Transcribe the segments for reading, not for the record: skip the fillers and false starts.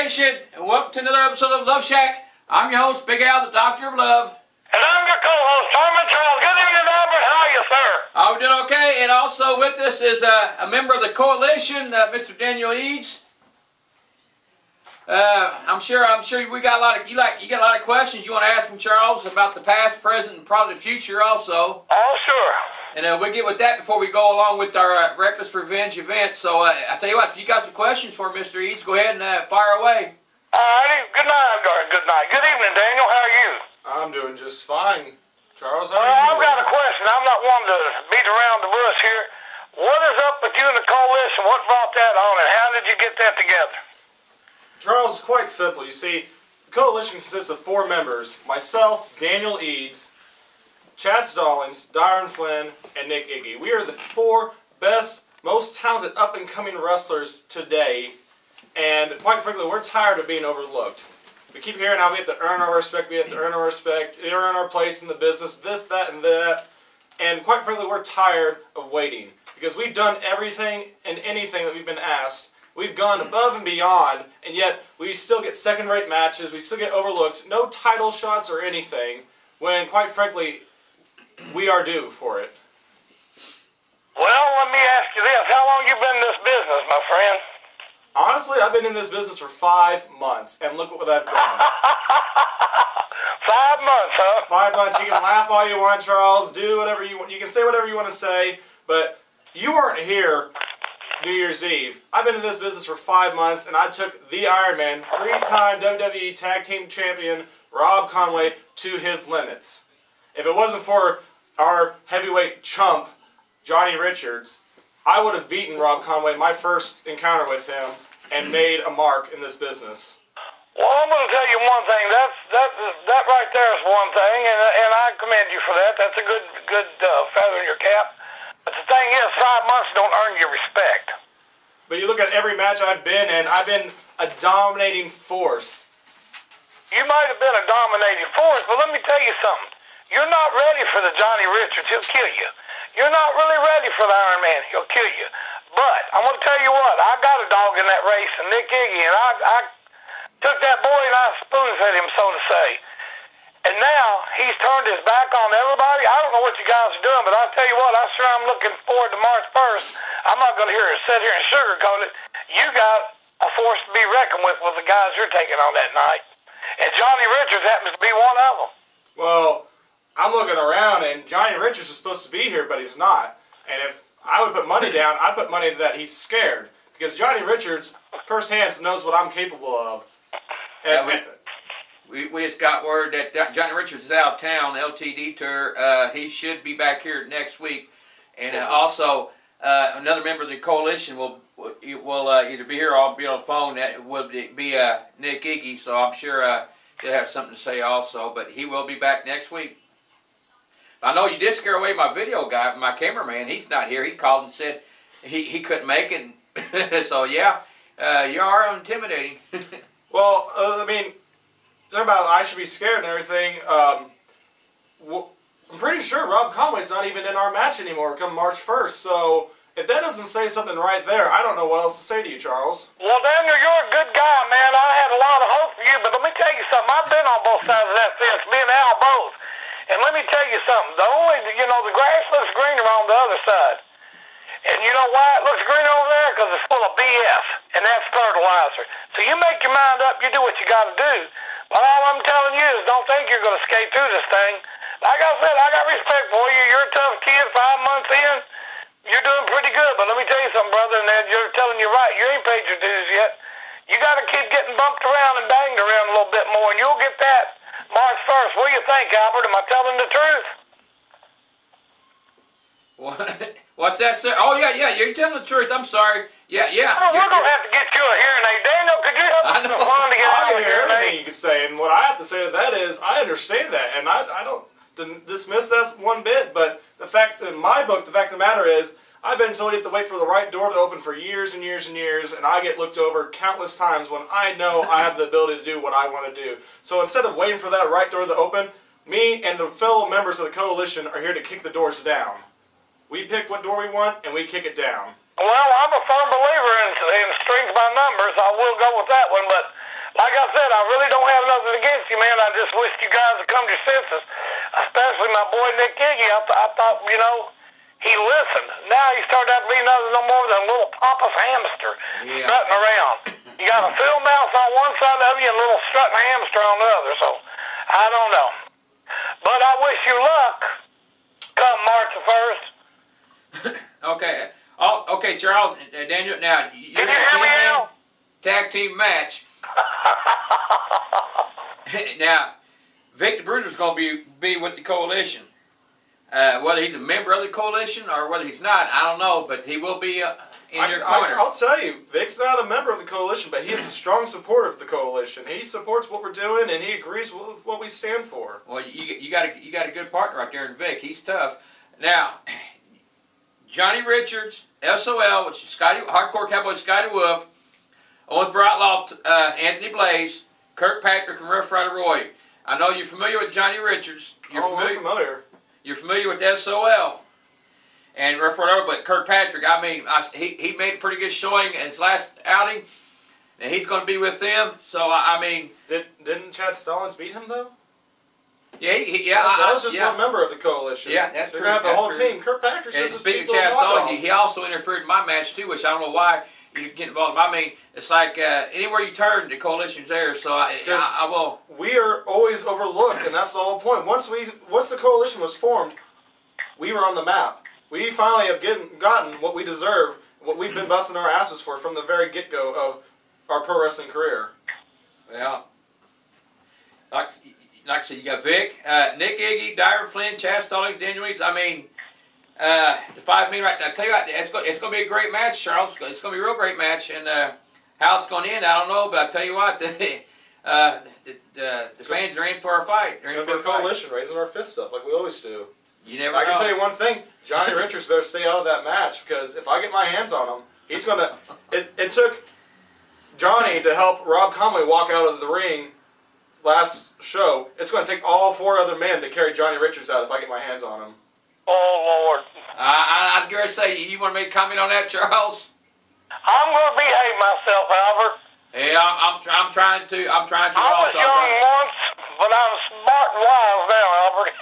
Nation, welcome to another episode of Luv Shak. I'm your host, Big Al, the Doctor of Love. And I'm your co-host, Herman Charles. Good evening, Albert. How are you, sir? We're doing okay, and also with us is a member of the coalition, Mr. Daniel Eades. I'm sure we got a lot of you got a lot of questions you want to ask him, Charles, about the past, present, and probably the future also. Oh, sure. And we'll get with that before we go along with our Reckless Revenge event. So I tell you what, if you got some questions for Mr. Eades, go ahead and fire away. All righty. Good night. Good night. Good evening, Daniel. How are you? I'm doing just fine. Charles, how Well, are you? I've got a question. I'm not one to beat around the bush here. What is up with you and the coalition? What brought that on, and how did you get that together? Charles, it's quite simple. You see, the coalition consists of 4 members: myself, Daniel Eades, Chad Stallings, Darren Flynn, and Nick Iggy. We are the 4 best, most talented up-and-coming wrestlers today, and quite frankly, we're tired of being overlooked. We keep hearing how we have to earn our respect, earn our place in the business, this, that, and that, and quite frankly, we're tired of waiting, because we've done everything and anything that we've been asked. We've gone above and beyond, and yet we still get second-rate matches, we still get overlooked, no title shots or anything, when quite frankly, we are due for it. Well, let me ask you this. How long you been in this business, my friend? Honestly, I've been in this business for 5 months, and look what I've done. 5 months, huh? 5 months. You can laugh all you want, Charles. Do whatever you want. You can say whatever you want to say, but you weren't here New Year's Eve. I've been in this business for 5 months, and I took the Iron Man, 3-time WWE Tag Team Champion Rob Conway, to his limits. If it wasn't for our heavyweight chump, Johnny Richards, I would have beaten Rob Conway my first encounter with him and made a mark in this business. Well, I'm going to tell you one thing. That right there is one thing, and I commend you for that. That's a good feather in your cap. But the thing is, 5 months don't earn you respect. But you look at every match I've been in, I've been a dominating force. You might have been a dominating force, but let me tell you something. You're not ready for the Johnny Richards. He'll kill you. You're not really ready for the Iron Man. He'll kill you. But I'm going to tell you what. I got a dog in that race, and Nick Iggy, and I took that boy and I spoon-fed him, so to say. And now he's turned his back on everybody. I don't know what you guys are doing, but I'll tell you what. I'm looking forward to March 1st. I'm not going to sit here and sugarcoat it. You got a force to be reckoned with the guys you're taking on that night. And Johnny Richards happens to be one of them. Well, I'm looking around, and Johnny Richards is supposed to be here, but he's not. And if I would put money down, I'd put money that he's scared. Because Johnny Richards, firsthand, knows what I'm capable of. And We just got word that Johnny Richards is out of town, LTD tour. He should be back here next week. And also, another member of the coalition will either be here or I'll be on the phone. That will be Nick Iggy, so I'm sure he'll have something to say also. But he will be back next week. I know you did scare away my video guy, my cameraman. He's not here. He called and said he couldn't make it. So, yeah, you are intimidating. well, I mean, talking about I should be scared and everything. Well, I'm pretty sure Rob Conway's not even in our match anymore come March 1st. So if that doesn't say something right there, I don't know what else to say to you, Charles. Well, Daniel, you're a good guy, man. I had a lot of hope for you, but let me tell you something. I've been on both sides of that fence, me and Al both. And let me tell you something. The grass looks greener on the other side. And you know why it looks green over there? Because it's full of BS, and that's fertilizer. So you make your mind up, you do what you got to do. But all I'm telling you is don't think you're going to skate through this thing. Like I said, I got respect for you. You're a tough kid, 5 months in. You're doing pretty good. But let me tell you something, brother, and you're telling you right. You ain't paid your dues yet. You got to keep getting bumped around and banged around a little bit more, and you'll get that March 1st. What do you think, Albert? Am I telling the truth? What? What's that, sir? Oh, yeah, you're telling the truth. I'm sorry. Yeah. Oh, we're going to have to get you a hearing aid. Daniel, could you help us to find to get out of here? Everything you could say, and what I have to say to that is I understand that, and I don't dismiss that one bit, but the fact, in my book, the fact of the matter is I've been told you have to wait for the right door to open for years and years and years, and I get looked over countless times when I know I have the ability to do what I want to do. So instead of waiting for that right door to open, me and the fellow members of the coalition are here to kick the doors down. We pick what door we want, and we kick it down. Well, I'm a firm believer in strength by numbers. I will go with that one, but like I said, I really don't have nothing against you, man. I just wish you guys would come to your senses, especially my boy Nick Iggy. I thought, you know, he listened. Now he started out to be nothing no more than a little pompous hamster strutting around. You got a field mouse on one side of you and a little strutting hamster on the other. So, I don't know. But I wish you luck come March the 1st. Okay. Oh, okay, Charles, Daniel, now, you're in a tag team match. Now, Vic the Bruiser's going to be with the coalition. Whether he's a member of the coalition or whether he's not, I don't know, but he will be in your corner. I'll tell you, Vic's not a member of the coalition, but he is a strong supporter of the coalition. He supports what we're doing, and he agrees with what we stand for. Well, you got a good partner right there in Vic. He's tough. Now, Johnny Richards, SOL, which is Hardcore Cowboy Scotty Wolf, Owens Brightlaw, Anthony Blaze, Kirkpatrick, and Rough Rider Roy. I know you're familiar with Johnny Richards. We're familiar. You're familiar with SOL and Rough Rider, but Kirkpatrick, I mean, he made a pretty good showing in his last outing, and he's going to be with them. So I mean, didn't Chad Stallings beat him though? Yeah, that was just one member of the coalition. Yeah, that's true. They're going to have the whole team. Kirkpatrick's and just a speaking of Chad Stallings, he also interfered in my match too, which I don't know why you get involved. I mean, it's like anywhere you turn, the coalition's there. So I will. We are always overlooked, and that's the whole point. Once the coalition was formed, we were on the map. We finally have gotten what we deserve, what we've been busting our asses for from the very get-go of our pro wrestling career. Yeah. Like I said, you got Vic, Nick Iggy, Dyron Flynn, Chad Stallings, Daniel Eades. I mean, the 5 men right there. I tell you what, it's going to be a great match, Charles. It's going to be a real great match. And how it's going to end, I don't know. But I tell you what, the fans are in for a fight. They're in for the coalition, raising our fists up like we always do. You never I know. can tell you one thing. Johnny Richards better stay out of that match, because if I get my hands on him, he's going to... It took Johnny to help Rob Conway walk out of the ring last show. It's going to take all 4 other men to carry Johnny Richards out if I get my hands on him. Oh, Lord. I was going to say, you want to make a comment on that, Charles? I'm going to behave myself, Albert. Yeah, I'm trying to. I was young once, but I'm smart and wise now, Albert.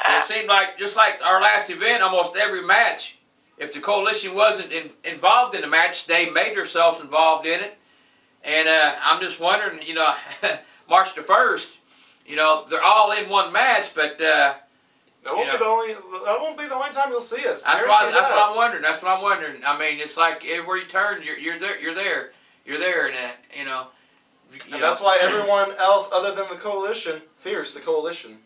It seemed like, just like our last event, almost every match, if the coalition wasn't involved in the match, they made themselves involved in it. And I'm just wondering, you know, March the 1st, you know, they're all in one match, but that won't be the only time you'll see us. That's what I'm wondering. That's what I'm wondering. I mean, it's like everywhere you turn, you're there. You're there, and you know. And that's why everyone else other than the coalition fears the coalition.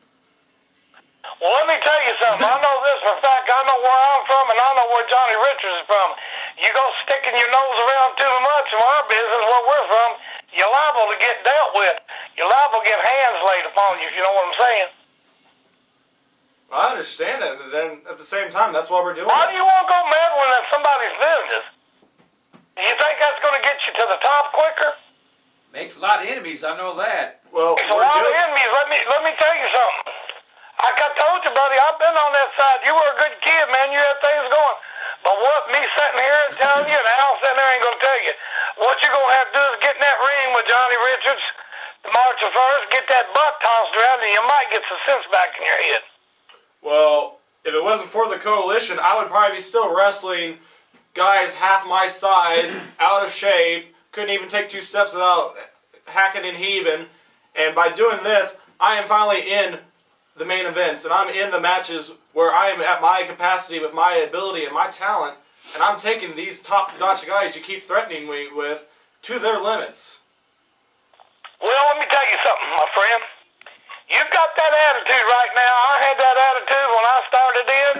Well, let me tell you something. I know this for a fact. I know where I'm from, and I know where Johnny Richards is from. You go sticking your nose around too much in our business, where we're from, you're liable to get dealt with. You're liable to get hands laid upon you, if you know what I'm saying. I understand that, but then at the same time, that's why we're doing Why it. do you want to go meddling in somebody's business? Do you think that's going to get you to the top quicker? Makes a lot of enemies, I know that. Well, it's a lot of enemies. Let me tell you something. Like I told you, buddy, I've been on that side. You were a good kid, man. You had things going. But what me sitting here and telling you, and Al sitting there ain't going to tell you. What you're going to have to do is get in that ring with Johnny Richards, March the 1st, get that butt tossed around, and you might get some sense back in your head. Well, if it wasn't for the coalition, I would probably be still wrestling guys half my size, out of shape, couldn't even take 2 steps without hacking and heaving. And by doing this, I am finally in the main events, and I'm in the matches where I am at my capacity with my ability and my talent, and I'm taking these top-notch guys you keep threatening me with to their limits. Well, let me tell you something, my friend. You've got that attitude right now. I had that attitude when I started in.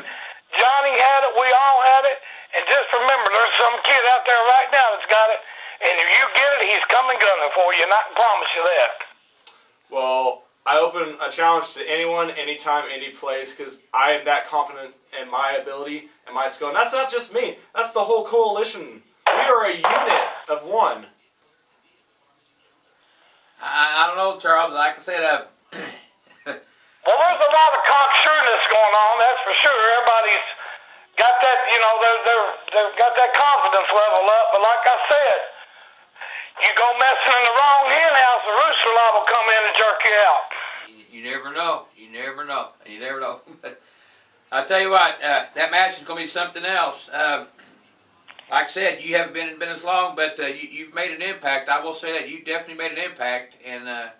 Johnny had it. We all had it. And just remember, there's some kid out there right now that's got it. And if you get it, he's coming gunning for you, and I can promise you that. Well, I open a challenge to anyone, anytime, any place, because I am that confident in my ability and my skill. And that's not just me. That's the whole coalition. We are a unit of one. I don't know, Charles. Like I said, well, there's a lot of cocksureness going on, that's for sure. Everybody's got that, you know, they've got that confidence level up. But like I said, you go messing in the wrong hen the Rooster Law will come in and jerk you out. You never know. You never know. You never know. I'll tell you what, that match is going to be something else. Like I said, you haven't been in business long, but you've made an impact. I will say that you definitely made an impact. And I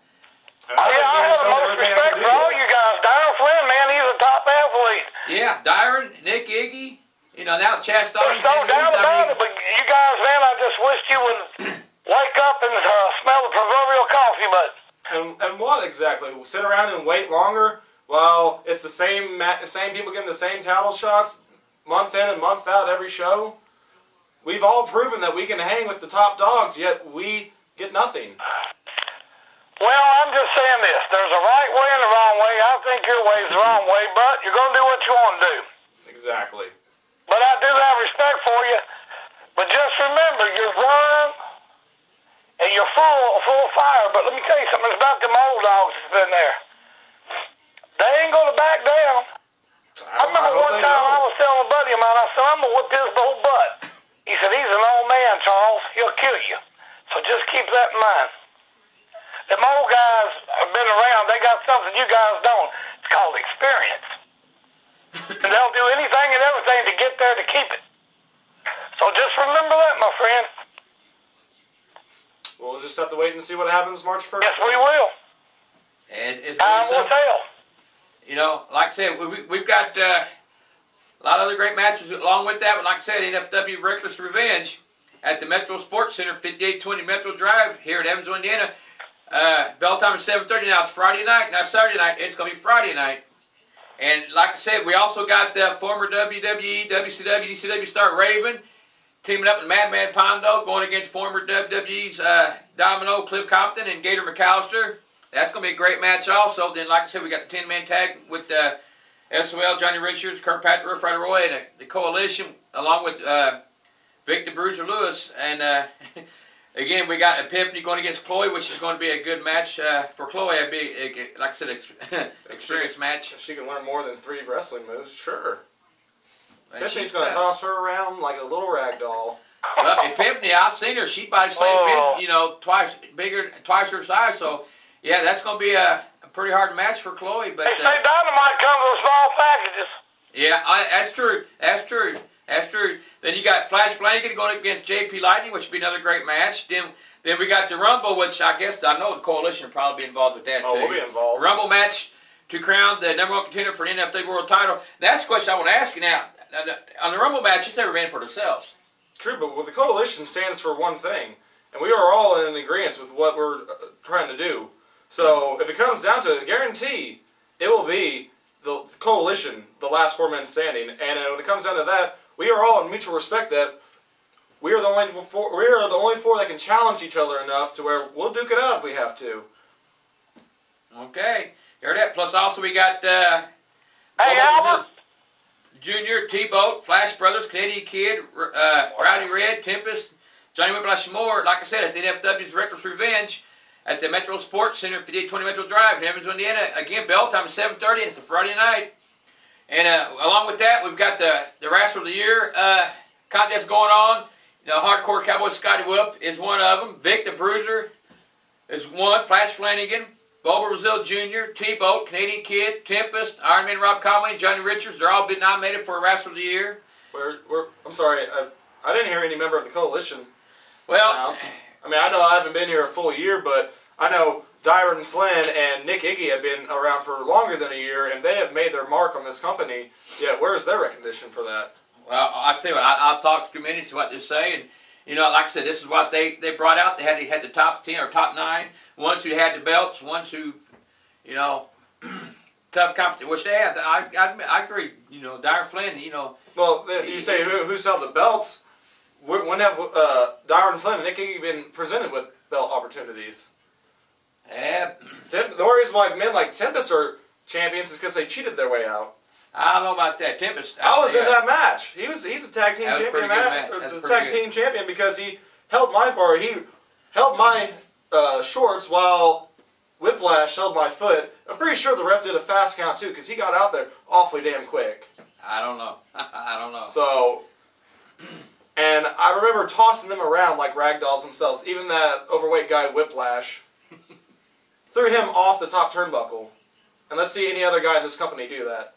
have the most respect for all you guys. Darren Flynn, man, he's a top athlete. Yeah, Dyron, Nick Iggy, now Chad Stallings. There's no doubt about it, but you guys, man, I just wished you would wake up and smell the proverbial coffee, but... And what exactly? We'll sit around and wait longer while it's the same people getting the same title shots month in and month out every show? We've all proven that we can hang with the top dogs, yet we get nothing. Well, I'm just saying this. There's a right way and a wrong way. I think your way is the wrong way, but you're going to do what you want to do. Exactly. But I do have respect for you. But just remember, you're young and you're full of fire. But let me tell you something. It's about them old dogs that's been there. They ain't going to back down. I remember one time I was telling a buddy of mine, I said, I'm going to whip his old butt. He said, he's an old man, Charles. He'll kill you. So just keep that in mind. Them old guys have been around. They got something you guys don't. It's called experience. And they'll do anything and everything to get there to keep it. So just remember that, my friend. We'll just have to wait and see what happens March 1st. Yes, we will. Time will tell. Like I said, we've got a lot of other great matches along with that. But like I said, NFW Reckless Revenge at the Metro Sports Center, 5820 Metro Drive here in Evansville, Indiana. Bell time is 7:30. Now it's Friday night, not Saturday night. It's going to be Friday night. And like I said, we also got former WWE, WCW, ECW star Raven teaming up with Madman Pondo going against former WWE's Domino, Cliff Compton, and Gator McAllister. That's going to be a great match also. Then, like I said, we got the 10-man tag with SOL, Johnny Richards, Kirkpatrick, Rough Rider Roy, and the Coalition, along with Victor Bruiser Lewis. And again, we got Epiphany going against Chloe, which is going to be a good match for Chloe. It'd be, like I said, experience match. If she can learn more than 3 wrestling moves, sure. And Epiphany's going to toss her around like a little rag doll. Well, Epiphany, I've seen her. She body slammed, twice her size. So, yeah, that's going to be a pretty hard match for Chloe. But they say Dynamite comes in small packages. Yeah, that's true. That's true. That's true. Then you got Flash Flanagan going against JP Lightning, which would be another great match. Then we got the Rumble, which I know the Coalition will probably be involved with that, too. We'll be involved. Rumble match to crown the #1 contender for the NFW World title. That's the question I want to ask you now. On the Rumble match, it's never been for themselves. True, but the Coalition stands for one thing, and we are all in agreement with what we're trying to do. So if it comes down to it, guarantee it will be the Coalition, the last 4 men standing. And when it comes down to that, we are all in mutual respect that we are the only 4 that can challenge each other enough to where we'll duke it out if we have to. Okay, heard that. Plus, also we got hey, Albert. Junior, T-Boat, Flash Brothers, Canadian Kid, Rowdy Red, Tempest, Johnny Whiplash, and more. Like I said, it's NFW's Reckless Revenge at the Metro Sports Center, 5820 Metro Drive in Evansville, Indiana. Again, bell time is 7:30, and it's a Friday night. And along with that, we've got the Wrestler of the Year contest going on. Hardcore Cowboy Scotty Wolf is one of them. Vic the Bruiser is one. Flash Flanagan, Bobo Brazil Jr., T-Boat, Canadian Kid, Tempest, Iron Man Rob Conway, and Johnny Richards. They're all been nominated for a Wrestler of the Year. I'm sorry, I didn't hear any member of the Coalition. Well, I mean, I know I haven't been here a full year, but I know Dyron Flynn and Nick Iggy have been around for longer than a year, and they have made their mark on this company. Yet, where is their recognition for that? Well, I'll tell you what, I'll talk to committee, see what they say, and like I said, this is what they brought out. They had the top 10 or top 9, ones who had the belts, ones who, tough competition, which they have. I agree. Dyron Flynn, Well, you say who's held the belts? When have Dyron Flynn and Nick Iggy been presented with belt opportunities? Yeah. The only reason why men like Tempest are champions is because they cheated their way out. I don't know about that. Tempest. I was in that match. He's a tag team champion. Tag team champion because he held my shorts while Whiplash held my foot. I'm pretty sure the ref did a fast count too because he got out there awfully damn quick. I don't know. I don't know. So, and I remember tossing them around like rag dolls themselves. Even that overweight guy Whiplash. threw him off the top turnbuckle. And let's see any other guy in this company do that.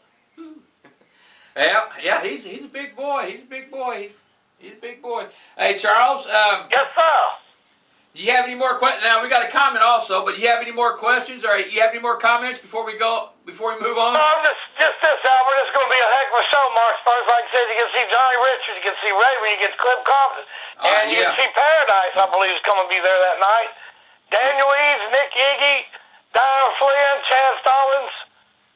Yeah, he's a big boy. He's a big boy. He's a big boy. Hey, Charles. Yes, sir. Do you have any more questions? Now, we got a comment also, but do you have any more questions or you have any more comments before we move on? Just this, Albert. It's going to be a heck of a show March 1st. Like I said, you can see Johnny Richards, you can see Raven, you can see Cliff Compton, and you can see Paradise, I believe, is going to be there that night. Daniel Eades, Nick Iggy, Daniel Flynn, Chad Stallings,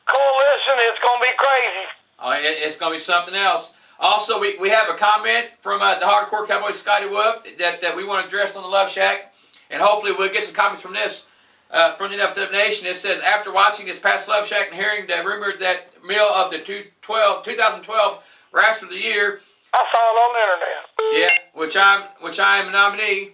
Coalition. It's going to be crazy. Oh, it's going to be something else. Also, we have a comment from the Hardcore Cowboy Scotty Wolf that we want to address on the Luv Shack, and hopefully we'll get some comments from this from the NFW Nation. It says, after watching this past Luv Shack and hearing the rumor that Mill of the 2012 Wrestler of the Year, I saw it on the internet. Yeah, which I am a nominee.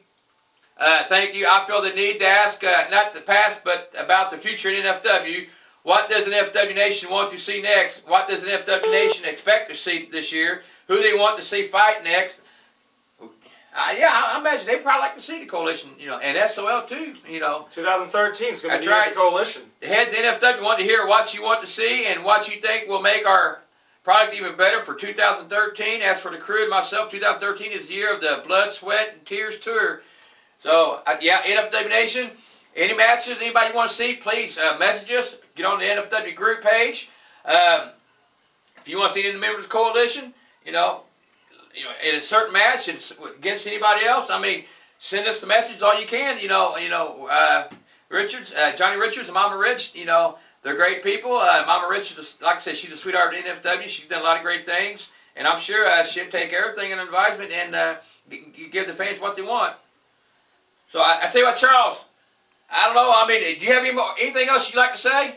Thank you. I feel the need to ask not the past, but about the future in NFW. What does an FW Nation want to see next? What does an FW Nation expect to see this year? Who they want to see fight next? I imagine they probably like to see the Coalition, and SOL too, 2013 is going to be the Coalition. The heads of NFW want to hear what you want to see and what you think will make our product even better for 2013. As for the crew and myself, 2013 is the year of the Blood, Sweat, and Tears Tour. So, NFW Nation, any matches anybody want to see, please message us. Get on the NFW group page. If you want to see any of the members of the Coalition, in a certain match against anybody else, send us the message all you can. Richards, Johnny Richards, and Mama Rich, they're great people. Mama Rich, like I said, she's a sweetheart at NFW. She's done a lot of great things, and I'm sure she'll take everything in advisement and give the fans what they want. So I tell you what, Charles, I don't know. Do you have anything else you'd like to say?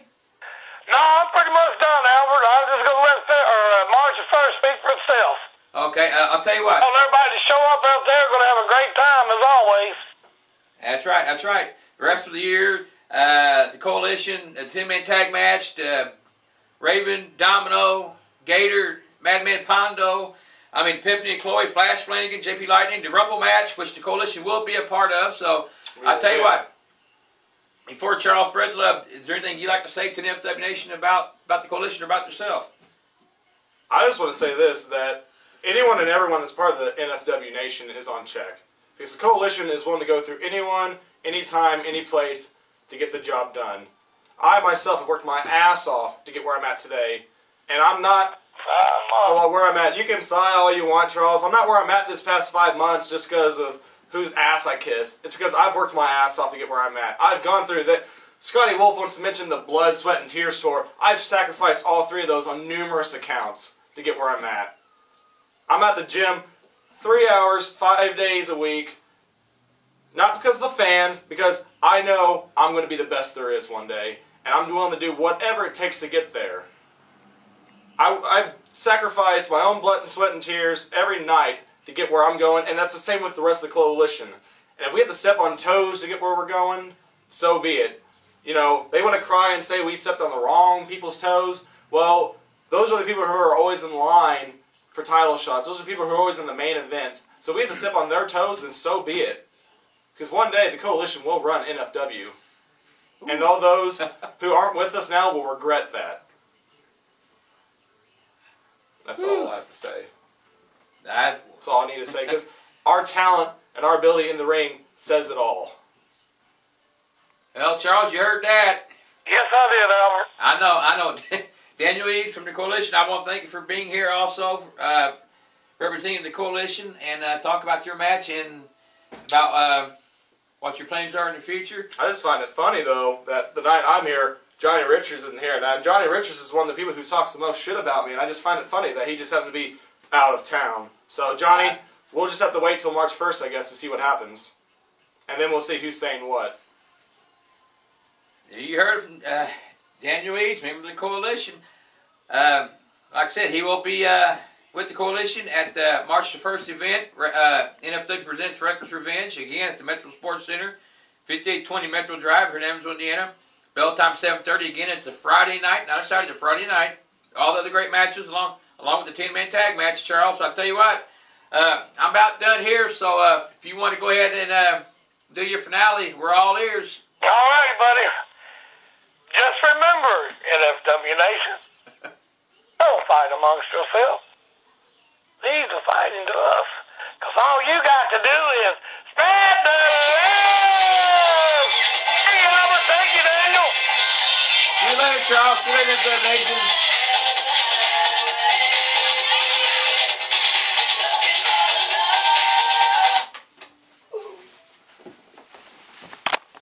No, I'm pretty much done, Albert. I'm just going to let March 1st speak for itself. Okay, I'll tell you what. I want everybody to show up out there. Going to have a great time, as always. That's right. The rest of the year, the Coalition, the 10-man tag match, Raven, Domino, Gator, Madman Pondo, Epiphany and Chloe, Flash Flanagan, JP Lightning, the Rumble match, which the Coalition will be a part of. So, I'll tell you what. Before Charles Breslove, is there anything you'd like to say to the FW Nation about the Coalition or about yourself? I just want to say this, that anyone and everyone that's part of the NFW Nation is on check. Because the Coalition is willing to go through anyone, anytime, any place to get the job done. I myself have worked my ass off to get where I'm at today. And I'm not where I'm at. You can sigh all you want, Charles. I'm not where I'm at this past 5 months just because of whose ass I kiss. It's because I've worked my ass off to get where I'm at. I've gone through that. Scotty Wolf wants to mention the Blood, Sweat, and Tears tour. I've sacrificed all 3 of those on numerous accounts to get where I'm at. I'm at the gym 3 hours, 5 days a week. Not because of the fans, because I know I'm going to be the best there is one day. And I'm willing to do whatever it takes to get there. I've sacrificed my own blood, sweat, and tears every night to get where I'm going, and that's the same with the rest of the Coalition. And if we have to step on toes to get where we're going, so be it. They want to cry and say we stepped on the wrong people's toes. Well, those are the people who are always in line for title shots. Those are the people who are always in the main event. So if we have to step on their toes, then so be it. Because one day the Coalition will run NFW. And all those who aren't with us now will regret that. That's all I have to say. That's all I need to say, because our talent and our ability in the ring says it all. Well, Charles, you heard that. Yes, I did, Albert. I know. Daniel Eades from the Coalition, I want to thank you for being here also, representing the Coalition, and talk about your match and about what your plans are in the future. I just find it funny, though, that the night I'm here, Johnny Richards isn't here. Now, Johnny Richards is one of the people who talks the most shit about me, and I just find it funny that he just happened to be out of town. So, Johnny, we'll just have to wait till March 1st, I guess, to see what happens. And then we'll see who's saying what. You heard from Daniel Eades, member of the Coalition. Like I said, he will be with the Coalition at the March the 1st event. NFW presents Reckless Revenge, again at the Metro Sports Center, 5820 Metro Drive here in Evansville, Indiana. Bell time 7:30. Again, it's a Friday night, not a Saturday, it's a Friday night. All the other great matches along with the 10-man tag match, Charles. So I'll tell you what, I'm about done here, so if you want to go ahead and do your finale, we're all ears. All right, buddy. Just remember, NFW Nation, don't fight amongst yourselves. Leave the fighting to us. Because all you got to do is spread the love. Thank you, Albert. Thank you, Daniel. See you later, Charles. See you later, NFW Nation.